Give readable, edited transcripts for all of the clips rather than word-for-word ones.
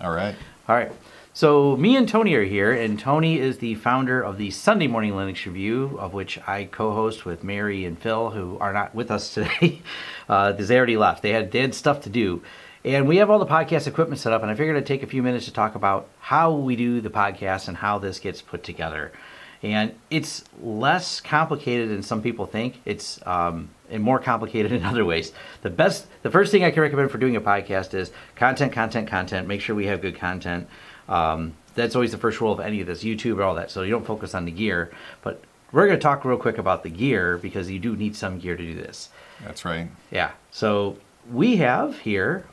All right. All right. So me and Tony are here, and Tony is the founder of the Sunday Morning Linux Review, of which I co-host with Mary and Phil, who are not with us today because they already left. They had stuff to do. And we have all the podcast equipment set up, and I figured I'd take a few minutes to talk about how we do the podcast and how this gets put together. And it's less complicated than some people think. It's and more complicated in other ways. The first thing I can recommend for doing a podcast is content. Make sure we have good content. That's always the first rule of any of this, YouTube or all that. So you don't focus on the gear. But we're going to talk real quick about the gear because you do need some gear to do this. That's right. Yeah. So we have here,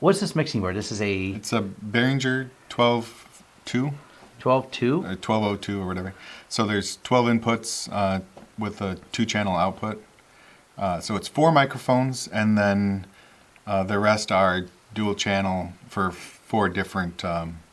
what's this mixing board? It's a Behringer 12.2. 12.2? 1202 or whatever. So there's 12 inputs with a 2-channel output. So it's 4 microphones, and then the rest are dual channel for 4 different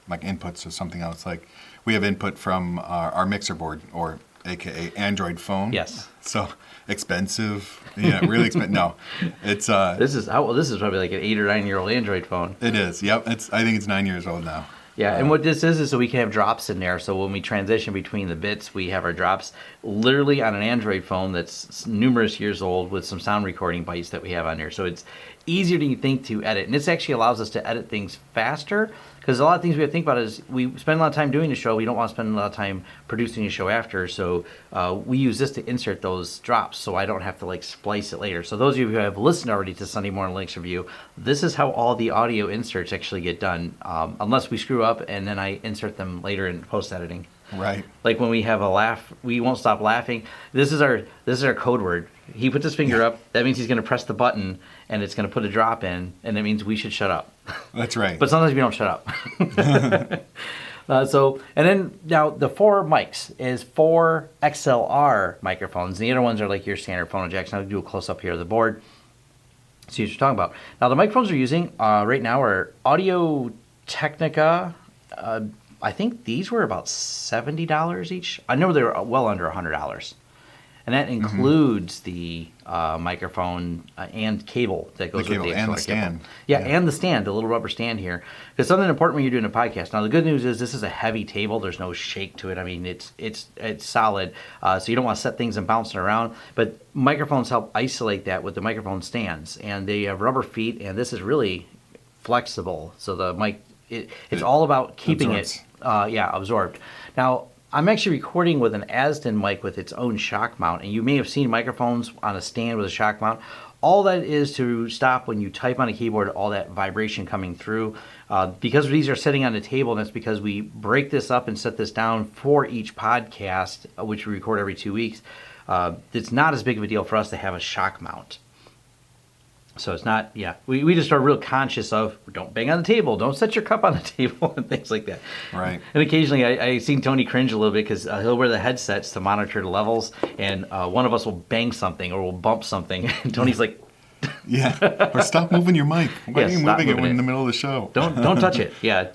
like inputs or something else. Like we have input from our mixer board, or AKA Android phone. Yes. So expensive. Yeah, really expensive. No, it's this is probably like an 8 or 9 year old Android phone. It is. Yep. I think it's 9 years old now. Yeah, and what this is so we can have drops in there. So when we transition between the bits, we have our drops literally on an Android phone that's numerous years old with some sound recording bytes that we have on there. So it's easier than you think to edit. And this actually allows us to edit things faster, because a lot of things we have to think about is we spend a lot of time doing the show. We don't want to spend a lot of time producing the show after. So we use this to insert those drops so I don't have to like splice it later. So those of you who have listened already to Sunday Morning Linux Review, this is how all the audio inserts actually get done, unless we screw up and then I insert them later in post-editing. Right. Like when we have a laugh, we won't stop laughing. This is our code word. He puts his finger up. That means he's going to press the button, and it's going to put a drop in, and that means we should shut up. That's right. But sometimes we don't shut up. And then now the 4 mics is 4 XLR microphones. The other ones are like your standard phono jacks. I'll do a close up here of the board. See what you're talking about. Now the microphones we're using right now are Audio-Technica. I think these were about $70 each. I know they were well under $100. And that includes the microphone and cable that goes with the and the stand. Yeah, and the stand, the little rubber stand here. Because something important when you're doing a podcast. Now, the good news is this is a heavy table. There's no shake to it. I mean, it's solid. So you don't want to set things and bouncing around. But microphones help isolate that with the microphone stands. And they have rubber feet, and this is really flexible. So the mic, it's all about keeping absorbed. Now, I'm actually recording with an Asden mic with its own shock mount, and you may have seen microphones on a stand with a shock mount. All that is to stop when you type on a keyboard all that vibration coming through. Because these are sitting on the table, and that's because we break this up and set this down for each podcast, which we record every 2 weeks. It's not as big of a deal for us to have a shock mount. So it's not, we just are real conscious of don't bang on the table, don't set your cup on the table, and things like that. Right. And occasionally I've seen Tony cringe a little bit because he'll wear the headsets to monitor the levels, and one of us will bang something or will bump something, and Tony's like, yeah, or stop moving your mic. Why are you moving it in the middle of the show? Don't touch it. Yeah.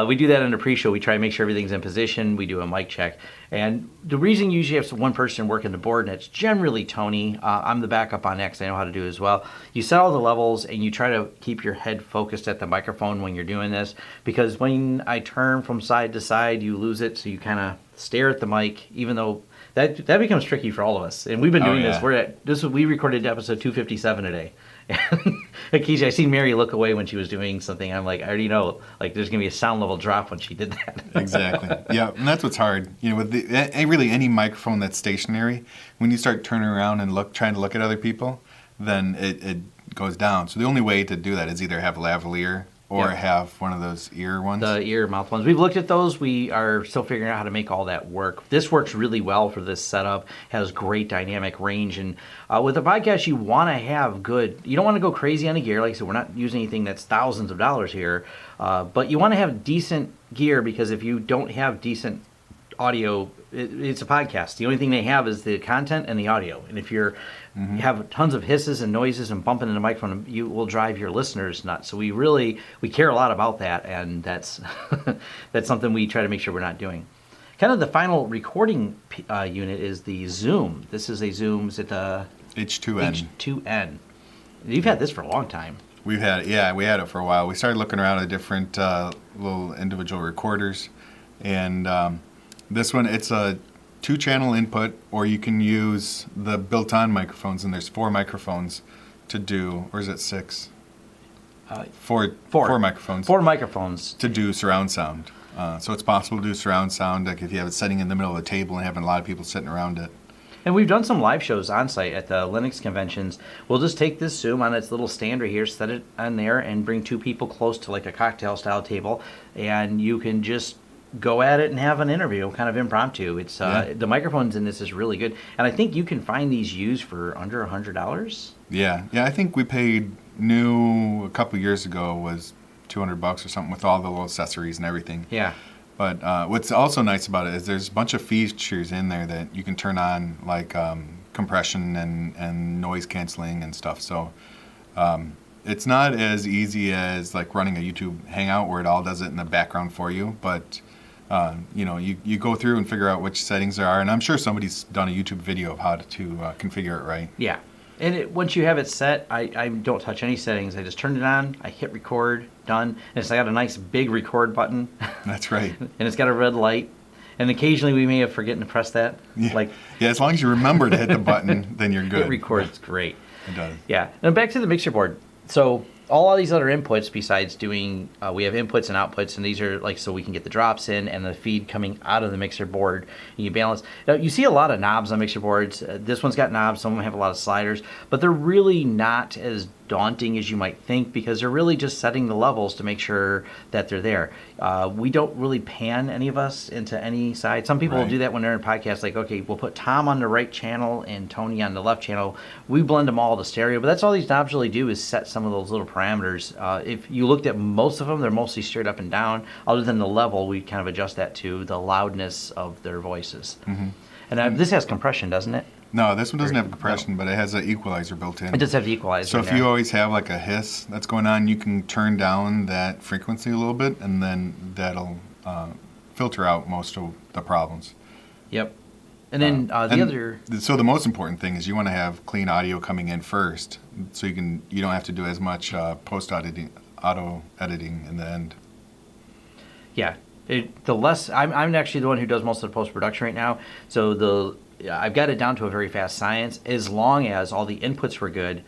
We do that in the pre-show. We try to make sure everything's in position. We do a mic check. And the reason you usually have one person working the board, and it's generally Tony. I'm the backup on X. I know how to do it as well. You set all the levels, and you try to keep your head focused at the microphone when you're doing this. Because when I turn from side to side, you lose it. So you kind of stare at the mic, even though that becomes tricky for all of us. And we've been doing this. We recorded episode 257 today. And occasionally I see Mary look away when she was doing something. I'm like, I already know, like there's gonna be a sound level drop when she did that. Exactly. Yeah, and that's what's hard. You know, with really any microphone that's stationary, when you start turning around and trying to look at other people, then it goes down. So the only way to do that is either have a lavalier or have one of those ear ones. The ear mouth ones. We've looked at those. We are still figuring out how to make all that work. This works really well for this setup. Has great dynamic range. And with a podcast, you want to have good... You don't want to go crazy on the gear. Like I said, we're not using anything that's thousands of dollars here. But you want to have decent gear, because if you don't have decent audio, it's a podcast. The only thing they have is the content and the audio. And if you have tons of hisses and noises and bumping in the microphone, you will drive your listeners nuts. So we care a lot about that, and that's that's something we try to make sure we're not doing. Kind of the final recording unit is the Zoom. This is a Zoom. Is it the H2N? H2N. You've had this for a long time. we had it for a while. We started looking around at different little individual recorders, and this one, it's a 2-channel input, or you can use the built-on microphones, and there's 4 microphones to do, or is it 6? Four microphones. 4 microphones to do surround sound. So it's possible to do surround sound, like if you have it sitting in the middle of the table and having a lot of people sitting around it. And we've done some live shows on site at the Linux conventions. We'll just take this Zoom on its little stand right here, set it on there, and bring 2 people close to like a cocktail style table, and you can just go at it and have an interview, kind of impromptu. It's the microphones in this is really good, and I think you can find these used for under $100. Yeah. I think we paid new a couple years ago was $200 or something with all the little accessories and everything. Yeah. But what's also nice about it is there's a bunch of features in there that you can turn on, like compression and noise canceling and stuff. So it's not as easy as like running a YouTube Hangout where it all does it in the background for you. But you go through and figure out which settings there are. And I'm sure somebody's done a YouTube video of how to configure it right. Yeah. And once you have it set, I don't touch any settings. I just turn it on, I hit record, done. And it's got a nice big record button. That's right. And it's got a red light. And occasionally we may have forgotten to press that. Yeah, as long as you remember to hit the button, then you're good. It records great. It does. Yeah. And back to the mixer board. So all of these other inputs besides doing, we have inputs and outputs, and these are like so we can get the drops in and the feed coming out of the mixer board. And you balance. Now, you see a lot of knobs on mixer boards. This one's got knobs. Some of them have a lot of sliders, but they're really not as daunting as you might think because they're really just setting the levels to make sure that they're there. We don't really pan any of us into any side. Some people will do that when they're in podcasts, like, okay, we'll put Tom on the right channel and Tony on the left channel. We blend them all to stereo, but that's all these knobs really do is set some of those little parameters. If you looked at most of them, they're mostly straight up and down. Other than the level, we kind of adjust that to the loudness of their voices. Mm-hmm. And this has compression, doesn't it? No, this one doesn't have compression, but it has an equalizer built in. It does have the equalizer. So if you always have like a hiss that's going on, you can turn down that frequency a little bit, and then that'll filter out most of the problems. Yep. And then So the most important thing is you want to have clean audio coming in first, so you don't have to do as much auto editing in the end. Yeah. I'm actually the one who does most of the post-production right now, so I've got it down to a very fast science. As long as all the inputs were good,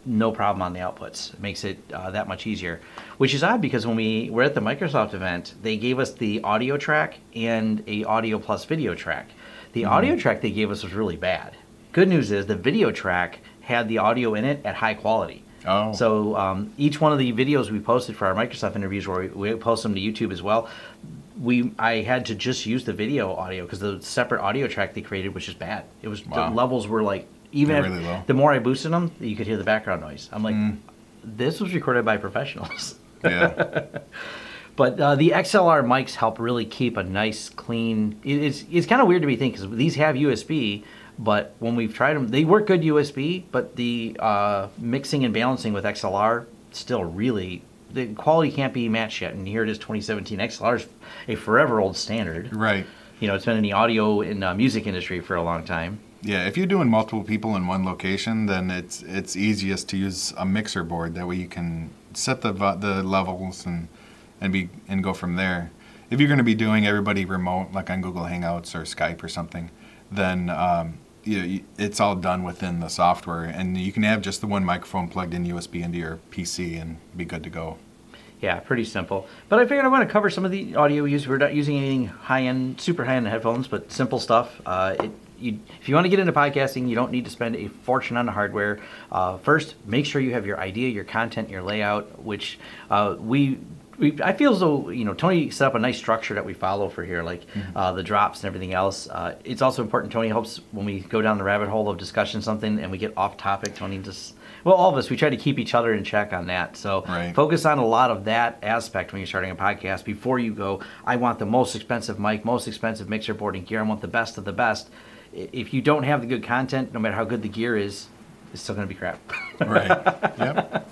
no problem on the outputs. It makes it that much easier. Which is odd because when we were at the Microsoft event, they gave us the audio track and a audio plus video track. The audio track they gave us was really bad. Good news is the video track had the audio in it at high quality. Oh. So each one of the videos we posted for our Microsoft interviews, where we post them to YouTube as well, I had to just use the video audio because the separate audio track they created was just bad. It was The levels were like really low. The more I boosted them, you could hear the background noise. I'm like, this was recorded by professionals. Yeah. But the XLR mics help really keep a nice, clean. It's kind of weird to me think because these have USB, but when we've tried them, they work good USB. But the mixing and balancing with XLR still really. The quality can't be matched yet, and here it is, 2017. XLR is a forever old standard. Right. It's been in the audio and music industry for a long time. Yeah, if you're doing multiple people in one location, then it's easiest to use a mixer board. That way you can set the levels and go from there. If you're going to be doing everybody remote, like on Google Hangouts or Skype or something, then it's all done within the software, and you can have just the one microphone plugged in USB into your PC and be good to go. Yeah, pretty simple. But I figured I want to cover some of the audio we use. We're not using anything high-end, super high-end headphones, but simple stuff. If you want to get into podcasting, you don't need to spend a fortune on the hardware. First, make sure you have your idea, your content, your layout, which I feel as though Tony set up a nice structure that we follow for here, like the drops and everything else. It's also important. Tony helps when we go down the rabbit hole of discussing something and we get off topic. Tony all of us, we try to keep each other in check on that. So focus on a lot of that aspect when you're starting a podcast before you go. I want the most expensive mic, most expensive mixer board and gear. I want the best of the best. If you don't have the good content, no matter how good the gear is, it's still going to be crap. Right. Yep.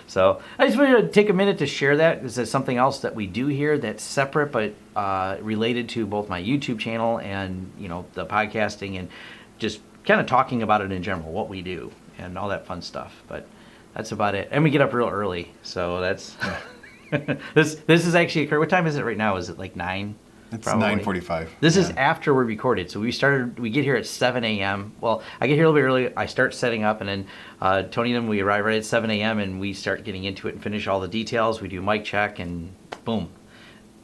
So I just wanted to take a minute to share that. This is something else that we do here that's separate but related to both my YouTube channel and the podcasting and just kind of talking about it in general, what we do and all that fun stuff. But that's about it. And we get up real early, so that's this is actually occurred. What time is it right now? Is it like 9? It's Probably. 9:45. This is after we recorded, so we get here at 7 a.m. Well, I get here a little bit early. I start setting up, and then Tony and them, we arrive right at 7 a.m. and we start getting into it and finish all the details. We do mic check, and boom.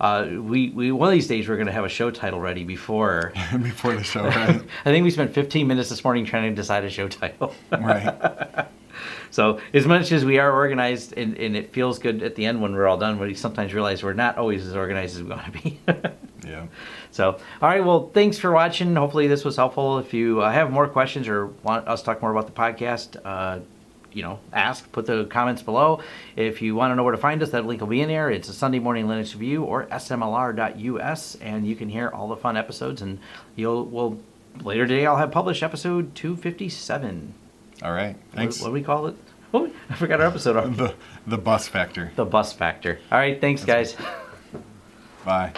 We one of these days we're going to have a show title ready before before the show, right? I think we spent 15 minutes this morning trying to decide a show title. Right. So as much as we are organized and it feels good at the end when we're all done, we sometimes realize we're not always as organized as we want to be. Yeah. So, all right. Well, thanks for watching. Hopefully this was helpful. If you have more questions or want us to talk more about the podcast, put the comments below. If you want to know where to find us, that link will be in there. It's a Sunday Morning Linux Review or smlr.us, and you can hear all the fun episodes. And later today I'll have published episode 257. All right. Thanks. What do we call it? Oh, I forgot our episode. The bus factor. The bus factor. All right. Thanks, guys. Bye.